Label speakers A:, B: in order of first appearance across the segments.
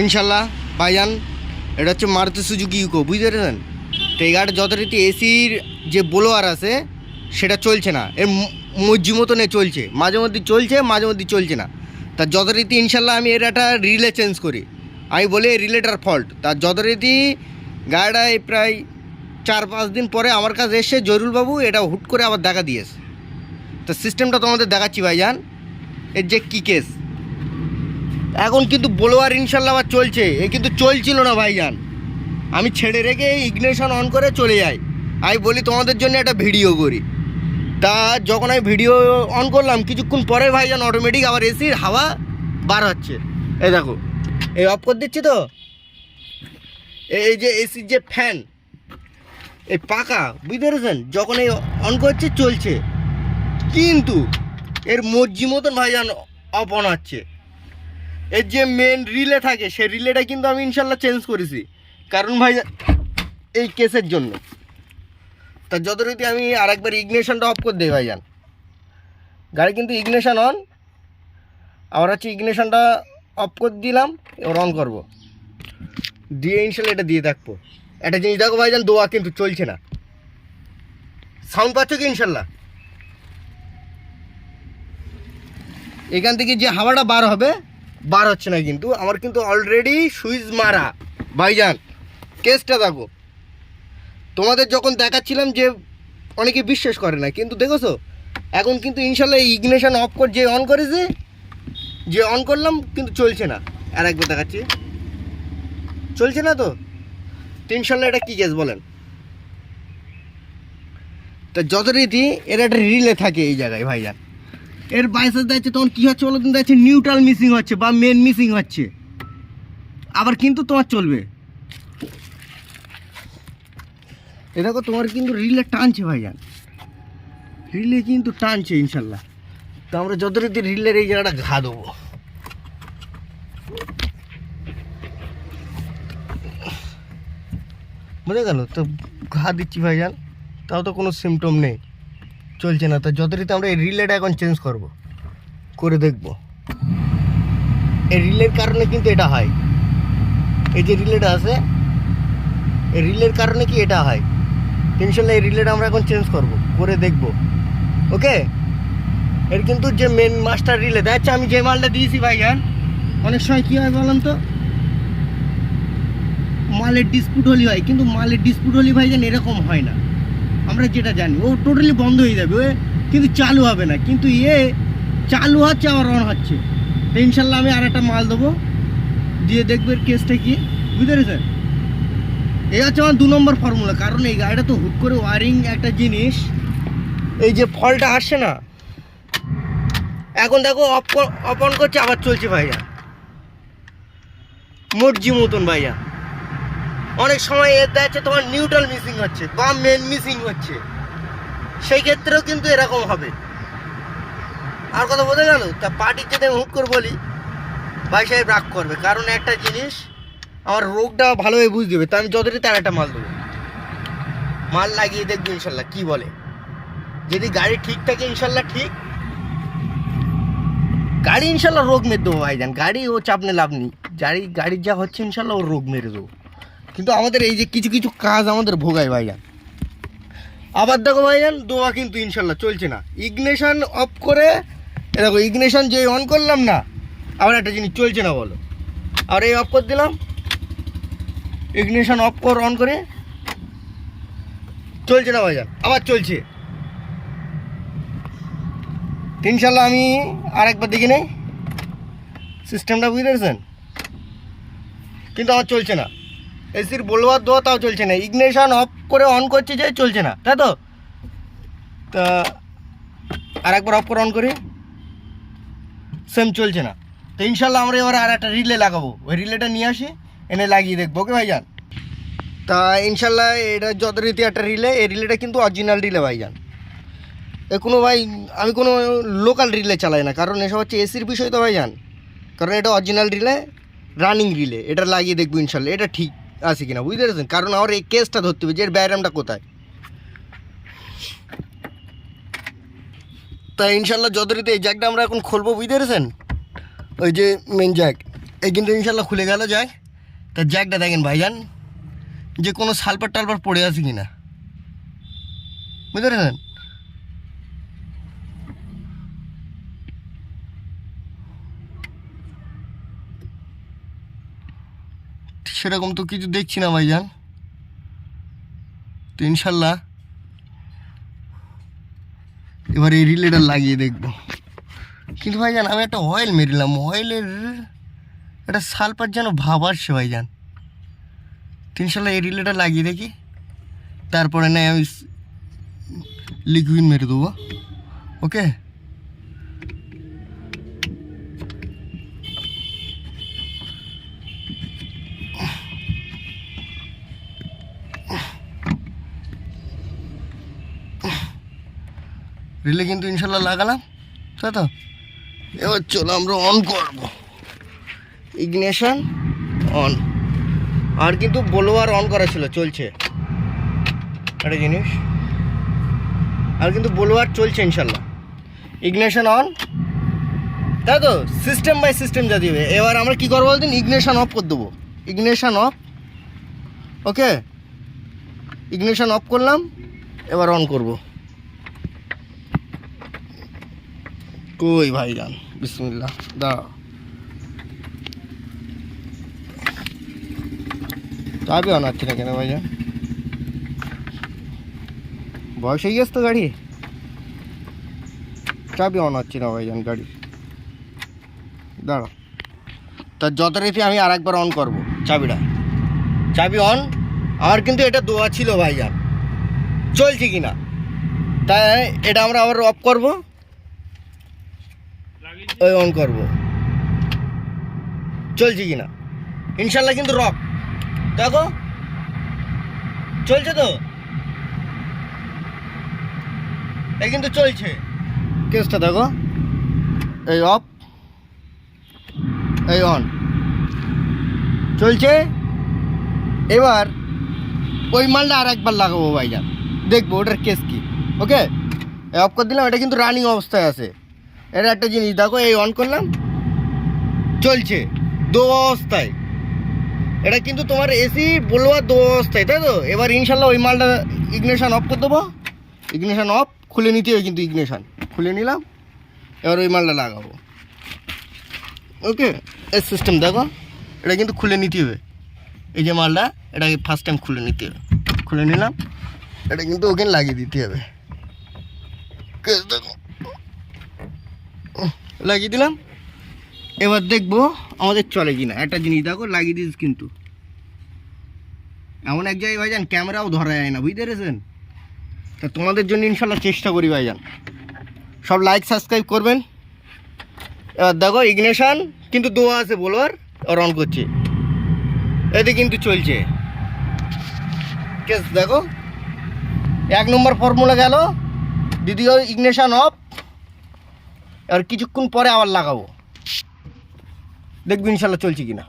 A: ইনশাল্লাহ ভাইজান, এটা হচ্ছে মারুতি সুজুকি ইকো, বুঝতে পেরেছেন? তো এই গাড়ির যথারীতি এসির যে ব্লোয়ার আছে সেটা চলছে না, এর মজ্জি মতনে চলছে, মাঝে মধ্যে চলছে মাঝে মধ্যে চলছে না। তার যথারীতি ইনশাল্লাহ আমি এর একটা রিলে চেঞ্জ করি, আমি বলি এই রিলেটার ফল্ট। তার যথারীতি গাড়িটা প্রায় 4-5 দিন পরে আমার কাছে এসে জহিরুল বাবু এটা হুট করে আবার দেখা দিয়েছে। তো সিস্টেমটা তোমাদের দেখাচ্ছি ভাইজান, এর যে কী কেস। এখন কিন্তু ব্লোয়ার ইনশাল্লাহ আবার চলছে, এ কিন্তু চলছিল না ভাইজান। আমি ছেড়ে রেখে ইগনিশন অন করে চলে যাই, আমি বলি তোমাদের জন্য একটা ভিডিও করি। তা যখন আমি ভিডিও অন করলাম কিছুক্ষণ পরে ভাইজান অটোমেটিক আবার এসির হাওয়া বার হচ্ছে। এই দেখো, এই অফ করে দিচ্ছি তো, এই যে এসির যে ফ্যান, এই পাকা, বুঝতে পেরেছেন? যখন এই অন করছে চলছে, কিন্তু এর মর্জি মতন ভাইজান অফ অন হচ্ছে। এর যে মেন রিলে থাকে সেই রিলেটা কিন্তু আমি ইনশাল্লাহ চেঞ্জ করেছি, কারণ ভাইজান এই কেসের জন্য। তা যথারীতি আমি আরেকবার ইগনিশনটা অফ করে দিই ভাইজান। গাড়ি কিন্তু ইগনিশন অন, আবার হচ্ছে ইগনিশনটা অফ করে দিলাম, এবার অন করবো, দিয়ে ইনশাল্লাহ এটা দিয়ে থাকবো। একটা জিনিস দেখো ভাইজান, দোয়া কিন্তু চলছে না। সাউন্ড পাচ্ছ কি? ইনশাল্লাহ এখান থেকে যে হাওয়াটা বার হবে, বার হচ্ছে না কিন্তু। আমার কিন্তু অলরেডি সুইচ মারা ভাইজান। কেসটা দেখো, তোমাদের যখন দেখাচ্ছিলাম যে অনেকে বিশ্বাস করে না, কিন্তু দেখোছো এখন কিন্তু ইনশাল্লাহ ইগনিশন অফ করে যে অন করেছে, যে অন করলাম কিন্তু চলছে না। আর একবার দেখাচ্ছি, চলছে না তো। ইনশাল্লাহ এটা কী কেস বলেন? তা যথারীতি এর একটা রিলে থাকে এই জায়গায় ভাইজান, এর বাইসাস যাচ্ছে তখন কী হচ্ছে বলো, কিন্তু যাচ্ছে নিউট্রাল মিসিং হচ্ছে বা মেন মিসিং হচ্ছে, আবার কিন্তু তোমার চলবে। এ দেখো তোমার কিন্তু রিলে টানছে ভাইজান, রিলে কিন্তু টানছে ইনশাল্লাহ। তো আমরা যথারীতি রিলের এই জায়গাটা ঘা দেবো। বুঝে গেল তো, ঘা দিচ্ছি ভাইজান, তাও তো কোনো সিমটম নেই, চলছে না। তো যথারীতি আমরা এই রিলেটা এখন চেঞ্জ করব, করে দেখব। এই রিলের কারণে কিন্তু এটা হয়, এই যে রিলেটা আছে এই রিলের কারণে কি এটা হয়। ইনশাল্লাহ এই রিলেটা আমরা এখন চেঞ্জ করব, করে দেখব। ওকে, এর কিন্তু যে মেন মাস্টার রিলে দেখছে, আমি যে মালটা দিয়েছি ভাইজান, অনেক সময় কী হয় বললাম তো, মালের ডিসপুট হলে হয়, কিন্তু মালের ডিসপুট হলে ভাইজান এরকম হয় না। আমরা যেটা জানি ও টোটালি বন্ধ হয়ে যাবে, ও কিন্তু চালু হবে না, কিন্তু চালু হচ্ছে আবার অন হচ্ছে। তো ইনশাল্লাহ আমি আর একটা মাল দেবো, দিয়ে দেখবে কেসটা কি, বুঝতে পেরেছেন? এই হচ্ছে আমার 2 নম্বর ফর্মুলা। কারণ এই গাড়িটা তো হুট করে ওয়ারিং একটা জিনিস, এই যে ফলটা আসছে না, এখন দেখো অফ অন করছে আবার চলছে ভাইয়া, মর্জি মতন ভাইয়া। অনেক সময় এর দেখছে তোমার নিউট্রাল মিসিং হচ্ছে বা মেন মিসিং হচ্ছে, সেই ক্ষেত্রেও কিন্তু এরকম হবে। আর কথা বোঝা গেল? তা পার্টির যদি হুট করে বলি, ভাই সাহেব রাগ করবে, কারণ একটা জিনিস আমার রোগটা ভালোভাবে বুঝতে দেবে। তা আমি যতটি তার একটা মাল দেবো, মাল লাগিয়ে দেখবো ইনশাল্লাহ কি বলে। যদি গাড়ি ঠিক থাকে ইনশাল্লাহ ঠিক, গাড়ি ইনশাল্লাহ রোগ মেরে দেবো ভাইজান। গাড়ি ও চাপ নিয়ে লাভ নেই, গাড়ির যা হচ্ছে ইনশাল্লাহ ও রোগ মেরে দেবো। কিন্তু আমাদের এই যে কিছু কিছু কাজ আমাদের ভোগায় ভাইজান। আবার দেখো ভাইজান, দোয়া কিন্তু ইনশাল্লাহ চলছে না। ইগনিশন অফ করে দেখো, ইগনিশন যে অন করলাম না, আবার একটা জিনিস চলছে না বলো। আর এই অফ করে দিলাম, ইগনিশন অফ অন করে চলছে না ভাইজান, আবার চলছে। ইনশাল্লাহ আমি আরেকবার দেখি নেই সিস্টেমটা, বুঝতে পেরেছেন? কিন্তু আমার চলছে না, এসির বলবার দোয়া তাও চলছে না। ইগনিশন অফ করে অন করছে যে চলছে না, তাই তো। তা আরেকবার অফ করে অন করি, সেম চলছে না। তো ইনশাল্লাহ আমরা এবার আর একটা রিলে লাগাবো, ওই রিলেটা নিয়ে আসি, এনে লাগিয়ে দেখবো। ওকে ভাইজান, তা ইনশাল্লাহ এটা যথারীতি একটা রিলে, এই রিলেটা কিন্তু অরিজিনাল রিলে ভাইজান। আমি কোনো লোকাল রিলে চালাই না, কারণ এসব হচ্ছে এসির বিষয় তো ভাইজান। কারণ এটা অরিজিনাল রিলে, রানিং রিলে, এটা লাগিয়ে দেখবো ইনশাল্লাহ এটা ঠিক আছে কিনা, বুঝতে পেরেছেন? কারণ আমার এই কেসটা ধরতে হবে যে এর ব্যায়ামটা কোথায়। তাই ইনশাল্লাহ যথারীতি এই জ্যাকটা আমরা এখন খুলবো, বুঝতে পেরেছেন? ওই যে মেন জ্যাক, এই কিন্তু ইনশাল্লাহ খুলে গেল জ্যাক। তা জ্যাকটা দেখেন ভাইজান যে কোনো সালপার টালপার পড়ে আছে কি না, বুঝতে পারছেন? সেরকম তো কিছু দেখছি না ভাইজান। তো ইনশাল্লাহ এবার এই রিলেটা লাগিয়ে দেখবো। কিন্তু ভাইজান আমি একটা অয়েল মেরিলাম, অয়েলের একটা সালপার যেন ভাব আসছে ভাইজান। তো ইনশাল্লাহ এই রিলেটা লাগিয়ে দেখি, তারপরে না আমি লিকুইড মেরে দেবো। ওকে, রিলে কিন্তু ইনশাল্লাহ লাগালাম, তাই তো? এবার চলো আমরা অন করবো, ইগনিশন অন। আর কিন্তু ব্লোয়ার অন করা ছিল, চলছে একটা জিনিস, আর কিন্তু ব্লোয়ার চলছে ইনশাল্লাহ। ইগনিশন অন, তাই তো? সিস্টেম বাই সিস্টেম যা দিবে। এবার আমরা কী করবো বলতেন, ইগনিশন অফ করে দেবো। Ignition of, okay, ignition of করলাম, এবার অন করব। কই ভাইজান, বিসমিল্লাহ দা। চাবি অন হচ্ছে না কেন ভাইজান? বয়স হয়ে গেছে তো গাড়ি, চাবি অন হচ্ছে না ভাইজান গাড়ি। দাঁড়া, তার যথারীতি আমি আর একবার অন করবো চাবিটা। চাবি অন। আর কিন্তু এটা দোয়া ছিল ভাইজান, চলছে কি না, তাই এটা আমরা আবার অফ করবো, ওই অন করবো, চলছে কি না। ইনশাল্লাহ কিন্তু রক, দেখো চলছে তো, এই কিন্তু চলছে কেসটা, দেখো এই অফ, এই অন, চলছে। এবার ওই মালটা আর একবার লাগাবো ভাইজান, দেখবো ওটার কেস কি। ওকে, অফ করে দিলাম, এটা কিন্তু রানিং অবস্থায় আছে। এটা একটা জিনিস দেখো, এই অন করলাম, চলছে দো অবস্থায়। এটা কিন্তু তোমার এসি বলবা দো অবস্থায়, তাই তো? এবার ইনশাল্লাহ ওই মালটা ইগনিশন অফ করে দেবো। ইগনিশন অফ, খুলে নিতে হবে কিন্তু, ইগনিশন খুলে নিলাম, এবার ওই মালটা লাগাবো। ওকে, এই সিস্টেম দেখো, এটা কিন্তু খুলে নিতে হবে। এই যে মালটা, এটাকে ফার্স্ট টাইম খুলে নিতে হবে। খুলে নিলাম, এটা কিন্তু ওখানে লাগিয়ে দিতে হবে। দেখো লাগিয়ে দিলাম, এবার দেখবো আমাদের চলে কি না। একটা জিনিস দেখো, লাগিয়ে দিস কিন্তু এমন এক জায়গায় ভাইজান ক্যামেরাও ধরা যায় না, বুঝতে পেরেছেন? তা তোমাদের জন্য ইনশাল্লাহ চেষ্টা করি ভাইজান। সব লাইক সাবস্ক্রাইব করবেন। এবার দেখো ইগনিশন কিন্তু দোয়া আছে বলোয়ার, আর অন করছে, এতে কিন্তু চলছে কেস। দেখো 1 নম্বর ফর্মুলা গেল, দ্বিতীয় ইগনিশন অফ। আর কিছুক্ষণ পরে আবার লাগাবো, দেখবো ইনশাল্লাহ চলছে কিনা।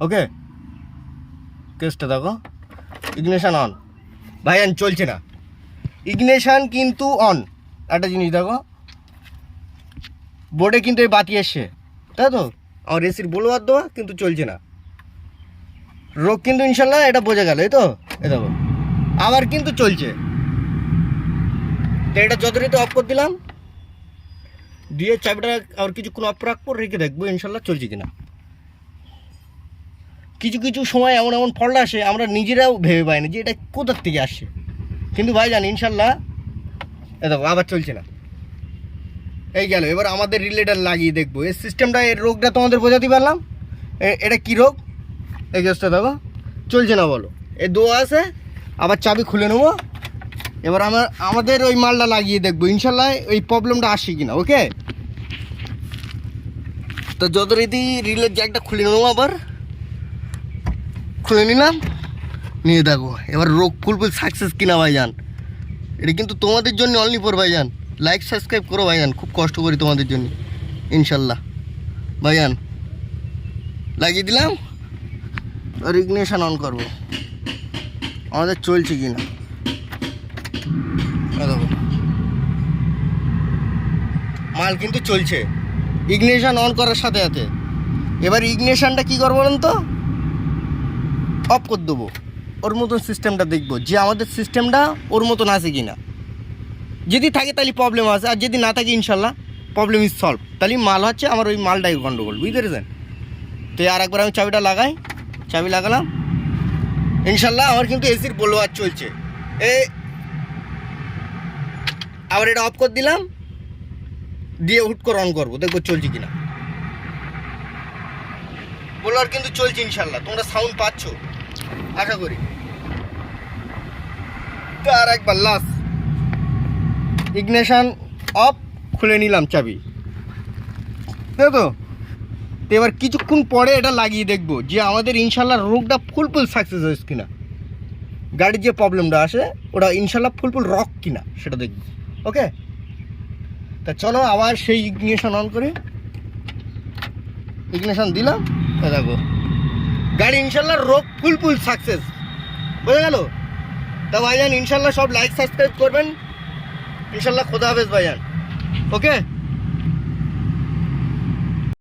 A: ওকে, কেসটা দেখো, ইগনিশন অন ভাইজান, চলছে না, ইগনিশন কিন্তু অন। একটা জিনিস দেখো, বোর্ডে কিন্তু এই বাতি এসছে, তাই তো? আমার এসির বলবার দেওয়া কিন্তু চলছে না, রোগ কিন্তু ইনশাল্লাহ এটা বোঝা গেল, এই তো? এ দেখো আবার কিন্তু চলছে। তো এটা যথারীতি অফ করে দিলাম, দিয়ে চাবিটা আর কিছুক্ষণ অফ রাখবো, রেখে দেখবো ইনশাল্লাহ চলছে কিনা। কিছু কিছু সময় এমন এমন ফল্ট আসে, আমরা নিজেরাও ভেবে পাই না যে এটা কোথার থেকে আসছে, কিন্তু ভাই জানি ইনশাল্লাহ এ দেখো আবার চলছে না। এই গেল, এবার আমাদের রিলেটার লাগিয়ে দেখবো এই সিস্টেমটা, এর রোগটা তোমাদের বোঝাতে পারলাম। এটা কী রোগ, এই গ্যাসটা দেখো চলছে না, বলো এই দোয়া আছে, আবার চাবি খুলে নেবো। এবার আমাদের ওই মালটা লাগিয়ে দেখবো ইনশাল্লাহ ওই প্রবলেমটা আসে কিনা। ওকে, তো যথারীতি রিলের জ্যাকটা খুলে নেবো, আবার খুলে নিলাম, নিয়ে দেখো এবার রোগ ফুলফুল সাকসেস কিনা ভাইজান। এটা কিন্তু তোমাদের জন্য অনলি ফর ভাইজান। লাইক সাবস্ক্রাইব করো ভাইজান, খুব কষ্ট করি তোমাদের জন্য ইনশাল্লাহ ভাইজান। লাগিয়ে দিলাম, আর ইগনিশন অন করবো, আমাদের চলছে কি না দেখো, মাল কিন্তু চলছে। ইগনিশন অন করার সাথে সাথে এবার ইগনিশনটা কী করবো বলেন তো, অফ করে দেবো, ওর মতন সিস্টেমটা দেখবো যে আমাদের সিস্টেমটা ওর মতন আছে কি না। যদি থাকে তাহলে প্রবলেম আছে, আর যদি না থাকে ইনশাল্লাহ প্রবলেম ইজ সলভ। তাহলে মাল হচ্ছে আমার ওই মালটাই গন্ডগোল, বুঝতে পেরেছেন? তো আর একবার আমি চাবিটা লাগাই, চাবি লাগালাম, ইনশাল্লাহ আমার কিন্তু এসির ব্লোয়ার চলছে। আবার এটা অফ করে দিলাম, দিয়ে হুট করে অন করবো, দেখবো চলছে কিনা। ব্লোয়ার কিন্তু চলছে ইনশাল্লাহ, তোমরা সাউন্ড পাচ্ছ আশা করি। তো আর একবার লাস্ট ইগনিশন অফ, খুলে নিলাম চাবি, তাই তো। এবার কিছুক্ষণ পরে এটা লাগিয়ে দেখবো যে আমাদের ইনশাল্লাহ রোগটা ফুল সাকসেস হয়েছে কিনা, গাড়ির যে প্রবলেমটা আসে ওটা ইনশাল্লাহ ফুল রক কিনা সেটা দেখবো। ওকে, তা চলো আবার সেই ইগনিশন অন করি, ইগনিশন দিলাম, দেখো গাড়ি ইনশাল্লাহ রোগ ফুল সাকসেস, বোঝা গেল? তা ভাইজান ইনশাল্লাহ সব লাইক সাবস্ক্রাইব করবেন, ইনশাল্লাহ খোদা হাফেজ ভাইজান। ওকে।